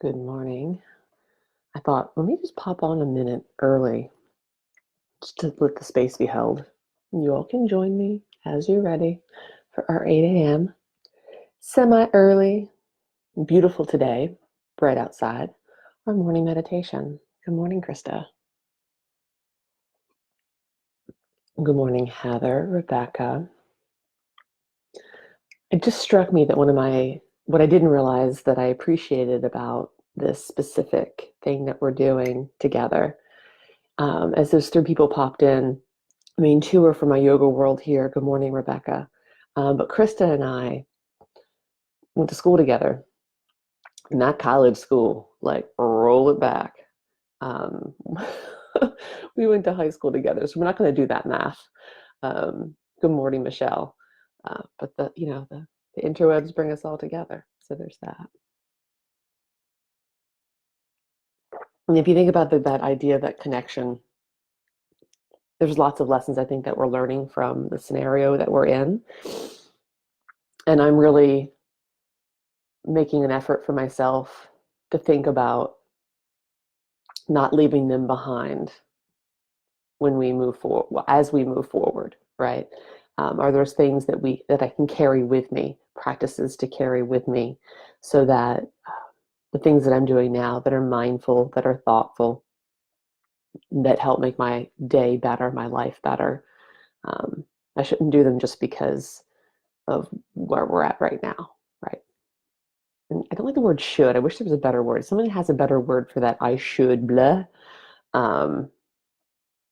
Good morning. I thought, let me just pop on a minute early just to let the space be held. You all can join me as you're ready for our 8 a.m. semi-early, beautiful today, bright outside, our morning meditation. Good morning, Krista. Good morning, Heather, Rebecca. It just struck me that what I didn't realize that I appreciated about this specific thing that we're doing together, as those three people popped in, two are from my yoga world here. Good morning, Rebecca. But Krista and I went to school together. Not college school, like roll it back. Um, we went to high school together, so we're not going to do that math. Good morning, Michelle. But the interwebs bring us all together. So there's that. And if you think about that idea, that connection, there's lots of lessons I think that we're learning from the scenario that we're in. And I'm really making an effort for myself to think about not leaving them behind when we move forward, as we move forward, right? Are those things that I can carry with me, practices to carry with me, so that the things that I'm doing now that are mindful, that are thoughtful, that help make my day better, my life better. I shouldn't do them just because of where we're at right now, right? And I don't like the word should. I wish there was a better word. Someone has a better word for that. I should, blah.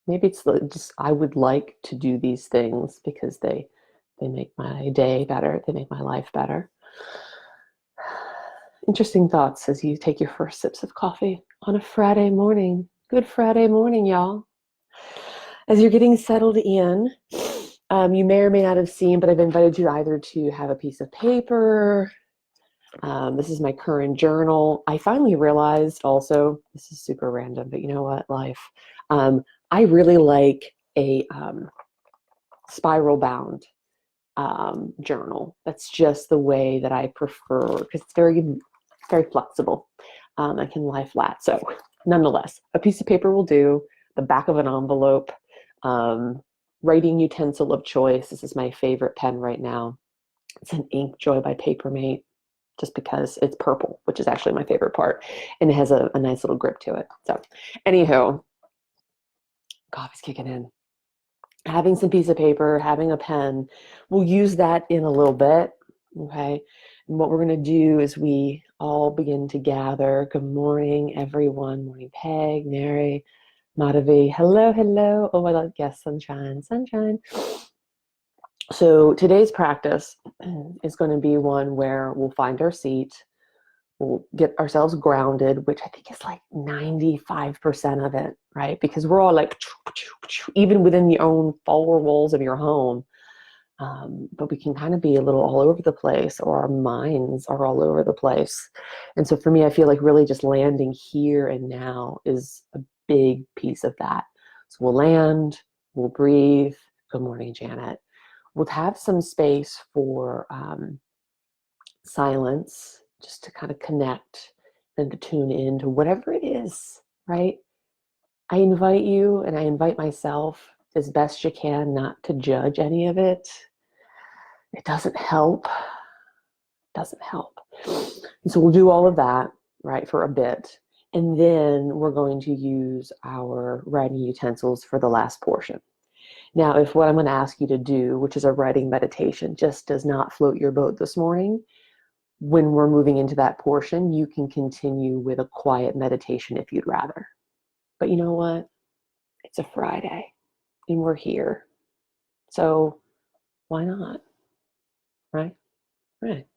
Maybe it's just I would like to do these things because they make my day better. They make my life better. Interesting thoughts as you take your first sips of coffee on a Friday morning. Good Friday morning, y'all. As you're getting settled in, you may or may not have seen, but I've invited you either to have a piece of paper. This is my current journal. I finally realized also, this is super random, but you know what, life. I really like a spiral bound journal. That's just the way that I prefer, because it's very flexible. I can lie flat. So nonetheless, a piece of paper will do, the back of an envelope, writing utensil of choice. This is my favorite pen right now. It's an Ink Joy by Papermate, just because it's purple, which is actually my favorite part. And it has a nice little grip to it. So anywho, coffee's kicking in. Having some piece of paper, having a pen, we'll use that in a little bit, okay? And what we're going to do is we all begin to gather. Good morning, everyone. Morning, Peg, Mary, Madhavi. Hello, hello. Oh, I love, yes, sunshine, sunshine. So today's practice is going to be one where we'll find our seat. We'll get ourselves grounded, which I think is like 95% of it, right? Because we're all like, even within your own four walls of your home, but we can kind of be a little all over the place, or our minds are all over the place. And so for me, I feel like really just landing here and now is a big piece of that. So we'll land, we'll breathe. Good morning, Janet. We'll have some space for silence, just to kind of connect and to tune in to whatever it is, right? I invite you, and I invite myself as best you can not to judge any of it. It doesn't help. It doesn't help. And so we'll do all of that, right, for a bit. And then we're going to use our writing utensils for the last portion. Now, if what I'm going to ask you to do, which is a writing meditation, just does not float your boat this morning, when we're moving into that portion, you can continue with a quiet meditation if you'd rather. But you know what? It's a Friday and we're here. So why not? Right? Right.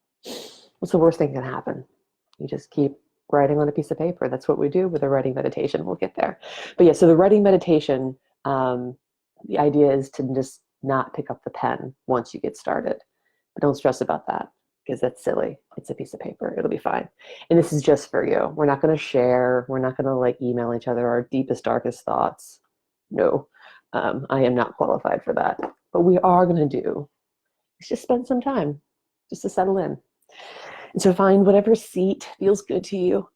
What's the worst thing that can happen? You just keep writing on a piece of paper. That's what we do with a writing meditation. We'll get there. But yeah, so the writing meditation, the idea is to just not pick up the pen once you get started. But don't stress about that, because that's silly. It's a piece of paper. It'll be fine. And this is just for you. We're not going to share. We're not going to like email each other our deepest, darkest thoughts. No, I am not qualified for that. But we are going to do is just spend some time just to settle in. And so find whatever seat feels good to you.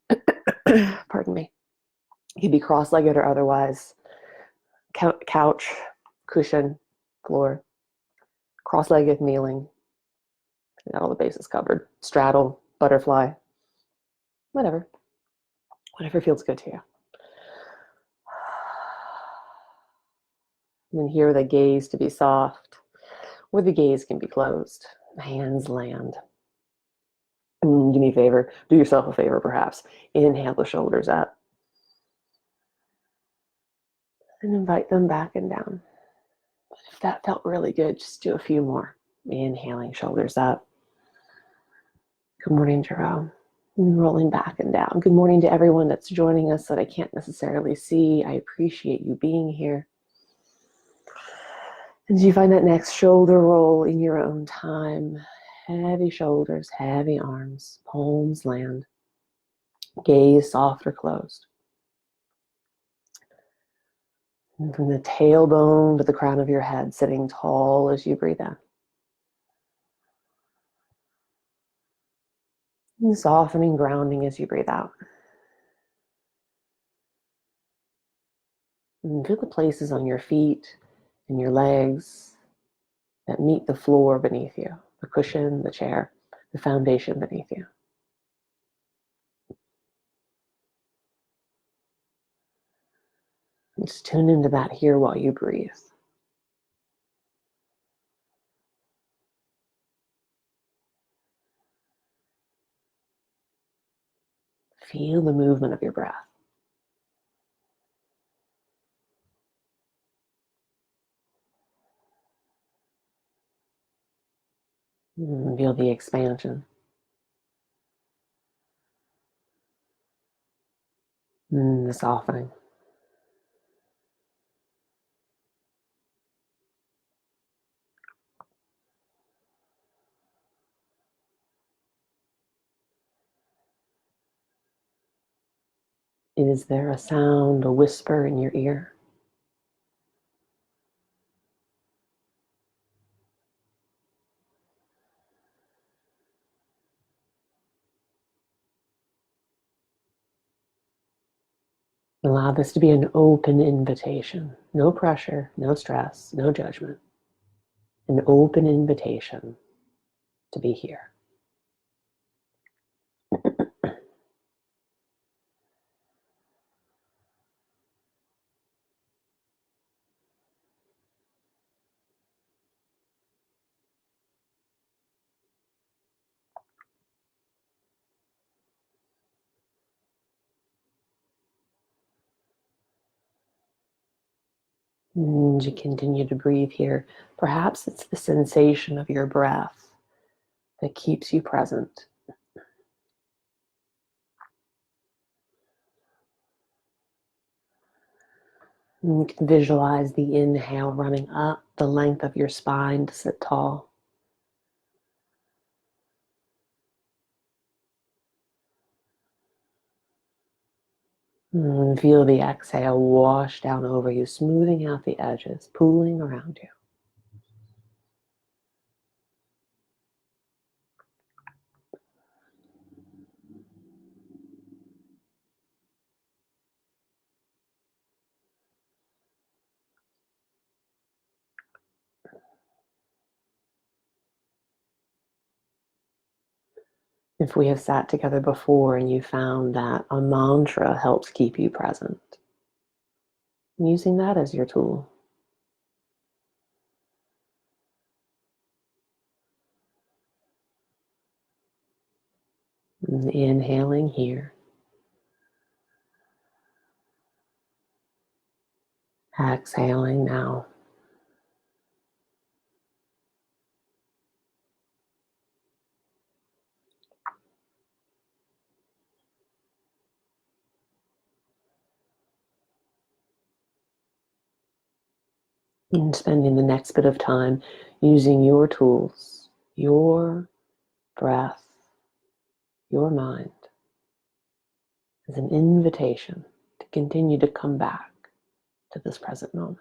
Pardon me. You could be cross-legged or otherwise. Couch, cushion, floor, cross-legged, kneeling. You got all the bases covered. Straddle, butterfly, whatever. Whatever feels good to you. And then here the gaze to be soft, or the gaze can be closed. Hands land. And do me a favor, do yourself a favor perhaps. Inhale the shoulders up. And invite them back and down. But if that felt really good, just do a few more. Inhaling, shoulders up. Good morning, Jerome. And rolling back and down. Good morning to everyone that's joining us that I can't necessarily see. I appreciate you being here. As you find that next shoulder roll in your own time, heavy shoulders, heavy arms, palms land, gaze soft or closed. And from the tailbone to the crown of your head, sitting tall as you breathe in. And softening, grounding as you breathe out. And feel the places on your feet and your legs that meet the floor beneath you, the cushion, the chair, the foundation beneath you. And just tune into that here while you breathe. Feel the movement of your breath. And feel the expansion. And the softening. Is there a sound, a whisper in your ear? Allow this to be an open invitation. No pressure, no stress, no judgment. An open invitation to be here. And you continue to breathe here. Perhaps it's the sensation of your breath that keeps you present. And you can visualize the inhale running up the length of your spine to sit tall. And feel the exhale wash down over you, smoothing out the edges, pooling around you. If we have sat together before and you found that a mantra helps keep you present, using that as your tool. And inhaling here. Exhaling now. And spending the next bit of time using your tools, your breath, your mind, as an invitation to continue to come back to this present moment.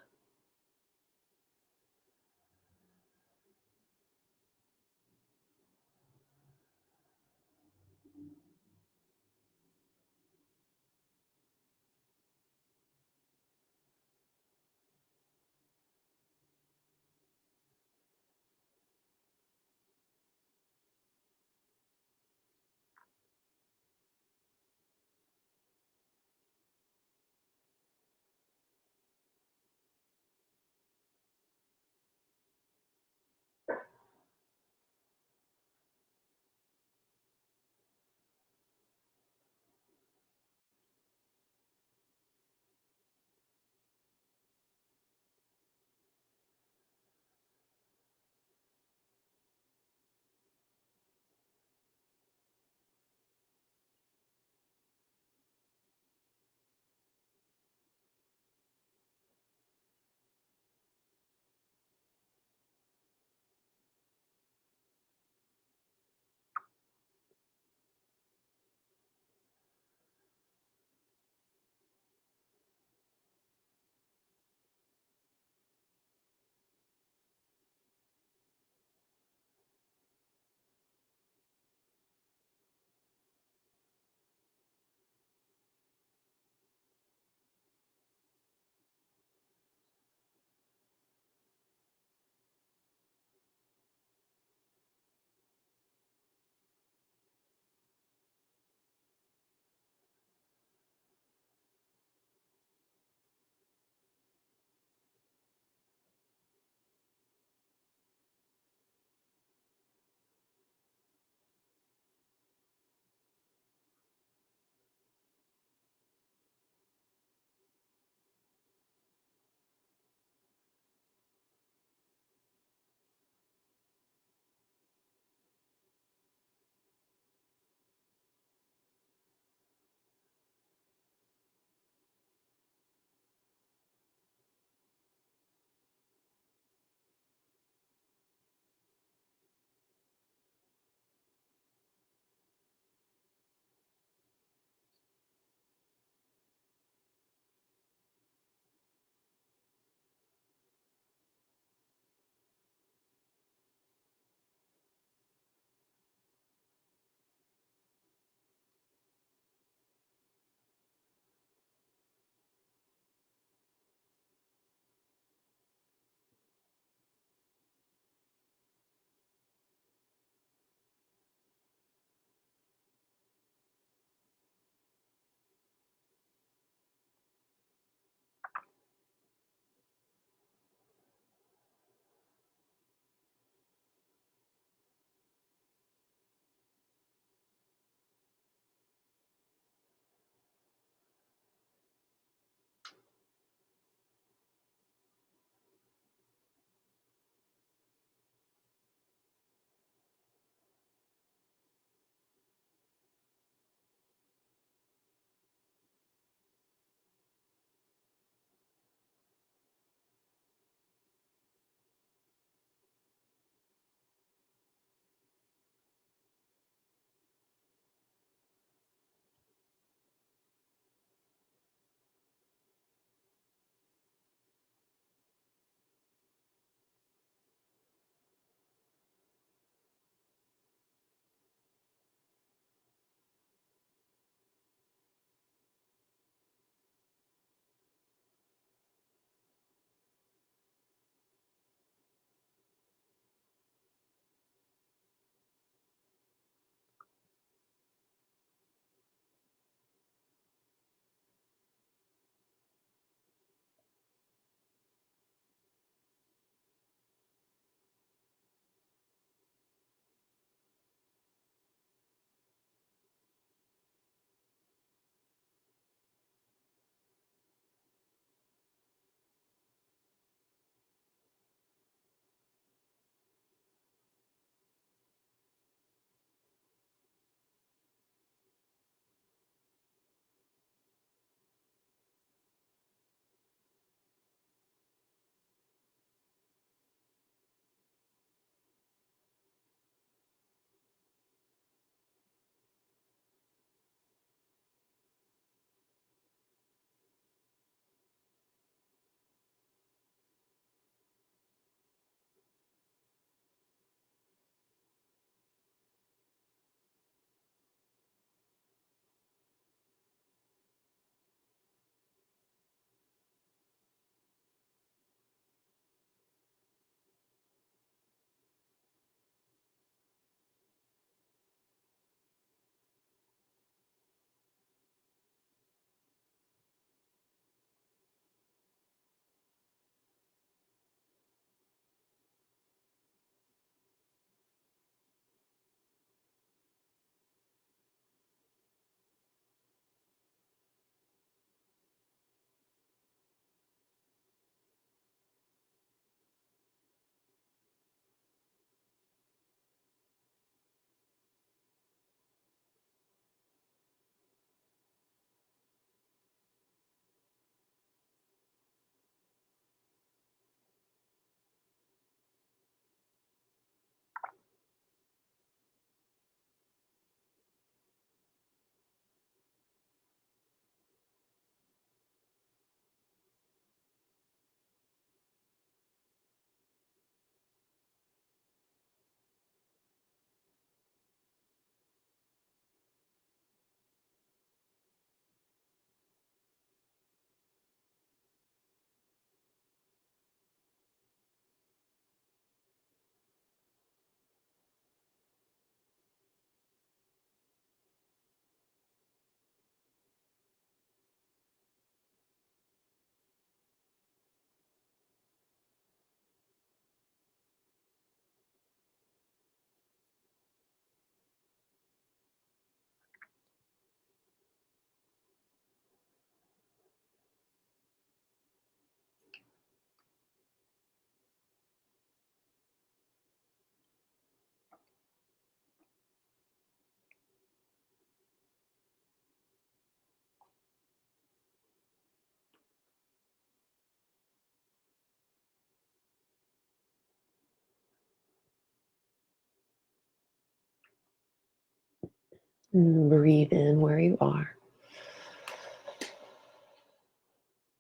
And breathe in where you are.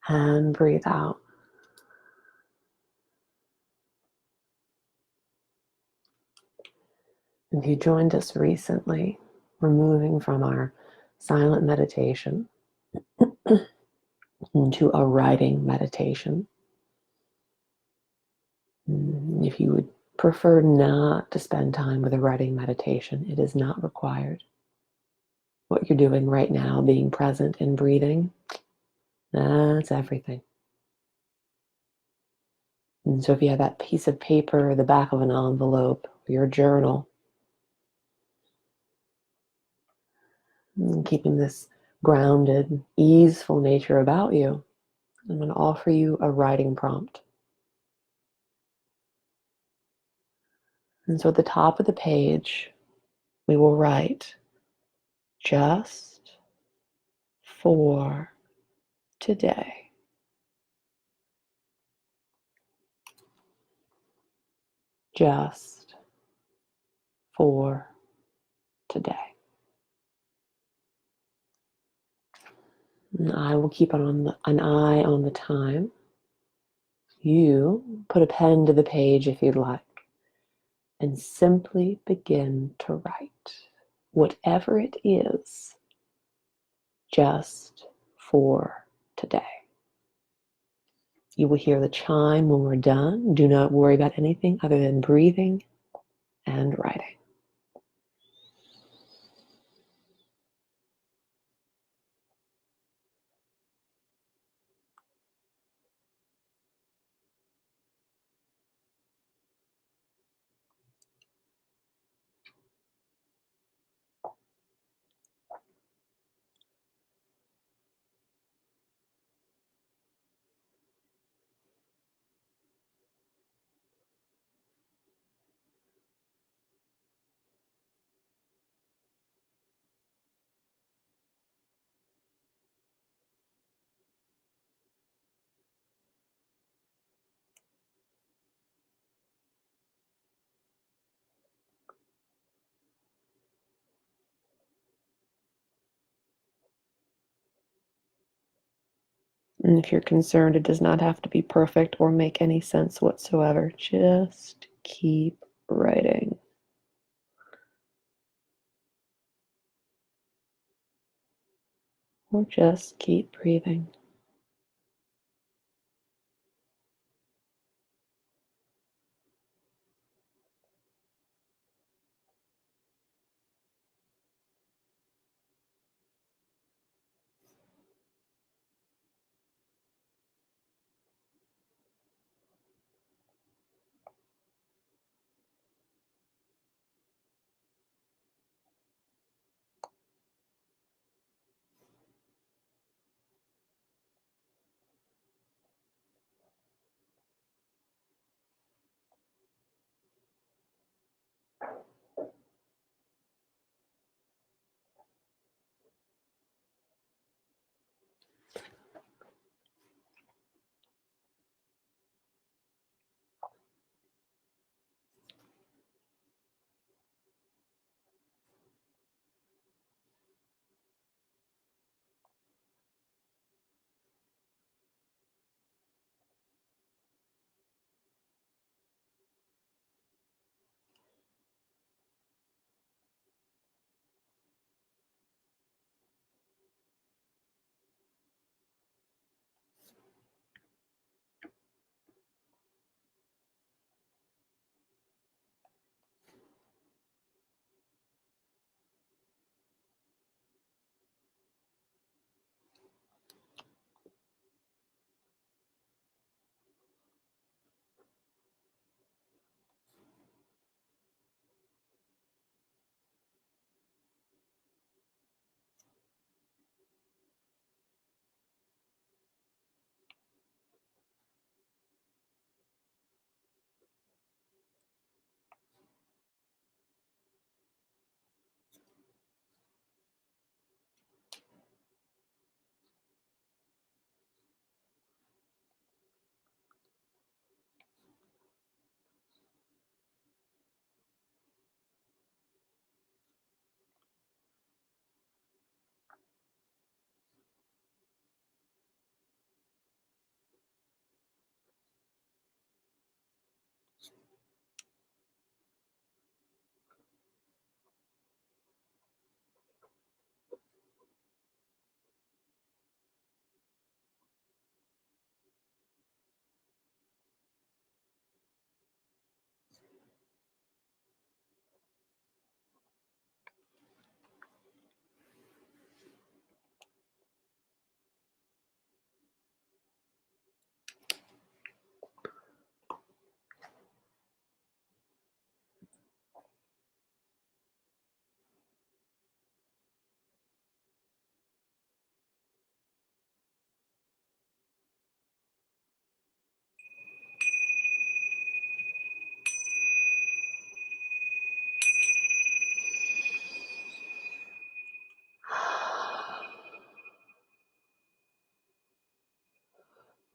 And breathe out. If you joined us recently, we're moving from our silent meditation into a writing meditation. If you would prefer not to spend time with a writing meditation, it is not required. What you're doing right now, being present and breathing, that's everything. And so if you have that piece of paper or the back of an envelope, or your journal, and keeping this grounded, easeful nature about you, I'm going to offer you a writing prompt. And so at the top of the page, we will write, just for today. Just for today. And I will keep an eye on the time. You put a pen to the page if you'd like, and simply begin to write whatever it is, just for today. You will hear the chime when we're done. Do not worry about anything other than breathing and writing. And if you're concerned, it does not have to be perfect or make any sense whatsoever. Just keep writing. Or just keep breathing.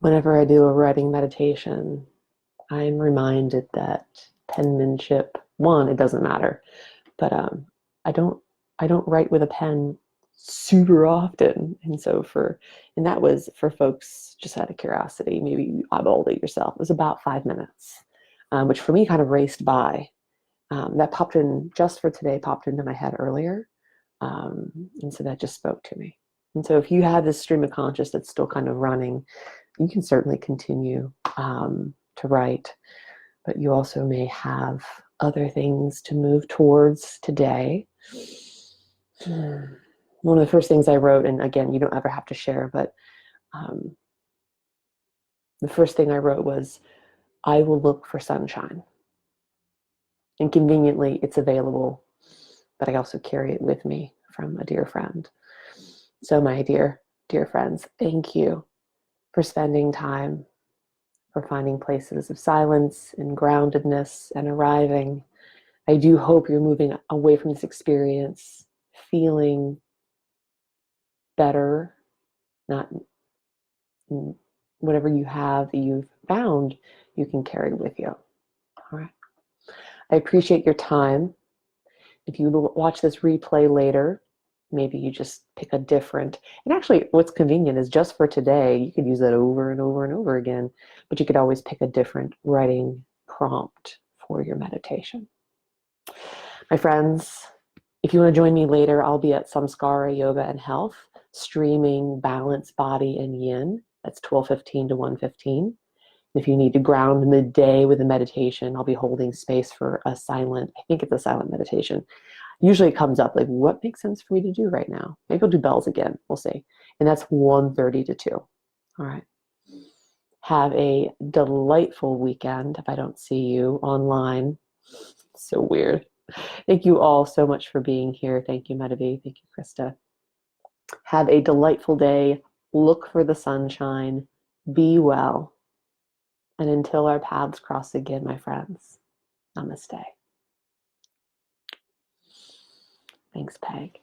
Whenever I do a writing meditation, I'm reminded that penmanship, one, it doesn't matter, but I don't I don't write with a pen super often, and that was for folks just out of curiosity. Maybe you eyeballed it yourself. It was about 5 minutes, which for me kind of raced by. That popped in just for today, popped into my head earlier, and so that just spoke to me. And so if you have this stream of conscious that's still kind of running, you can certainly continue to write, but you also may have other things to move towards today. One of the first things I wrote, and again, you don't ever have to share, but the first thing I wrote was, I will look for sunshine. And conveniently, it's available, but I also carry it with me from a dear friend. So my dear friends, thank you for spending time, for finding places of silence and groundedness and arriving. I do hope you're moving away from this experience feeling better, not whatever you have that you've found, you can carry with you. All right. I appreciate your time. If you watch this replay later, maybe you just pick a different, and actually what's convenient is just for today, you could use that over and over and over again, but you could always pick a different writing prompt for your meditation. My friends, if you want to join me later, I'll be at Samskara Yoga and Health, streaming Balance Body and Yin. That's 12:15 to 1:15. If you need to ground midday with a meditation, I'll be holding space for I think it's a silent meditation. Usually it comes up like, what makes sense for me to do right now? Maybe I'll do bells again. We'll see. And that's 1:30 to 2. All right. Have a delightful weekend if I don't see you online. So weird. Thank you all so much for being here. Thank you, Metavi. Thank you, Krista. Have a delightful day. Look for the sunshine. Be well. And until our paths cross again, my friends, namaste. Thanks, Peg.